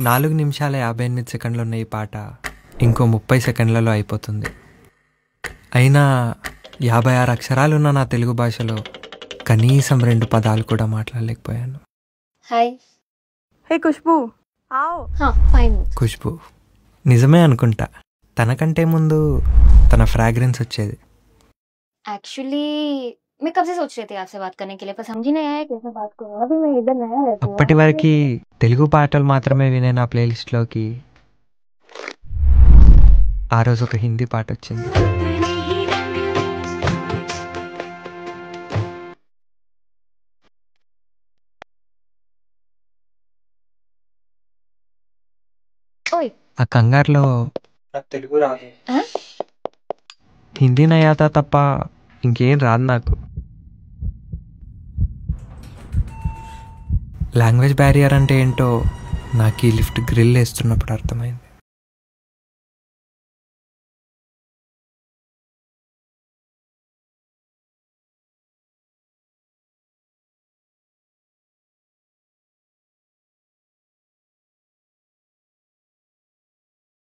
4 నిమిషాల 58 సెకండ్లు ఉన్న ఈ పాట ఇంకో 30 సెకండ్లలో అయిపోతుంది. అయినా 56 అక్షరాలున్న నా తెలుగు భాషలో కనీసం 2 పదాలు కూడా మాట్లాడలేకపోయాను. హాయ్. హే ఖుష్బూ, आओ. ఫైన్. ఖుష్బూ నిజమే అనుకుంటా. తనకంటే ముందు తన ఫ్రాగ్రెన్స్ వచ్చేది. एक्चुअली मैं कब से सोच रही थी आपसे बात करने के लिए, पर समझ ही नहीं आया कैसे बात करूं. अभी मैं इधर नया रहती हूं. అప్పటి వరకు తెలుగు పాటలు మాత్రమే వినే నా ప్లేలిస్ట్లోకి ఆ రోజు ఒక హిందీ పాట వచ్చింది. ఓయ్ ఆ కంగారులో తెలుగు రాదు, హిందీ నయాత తప్ప ఇంకేం రాదు నాకు. లాంగ్వేజ్ బ్యారియర్ అంటే ఏంటో నాకు ఈ లిఫ్ట్ గ్రిల్ వేస్తున్నప్పుడు అర్థమైంది.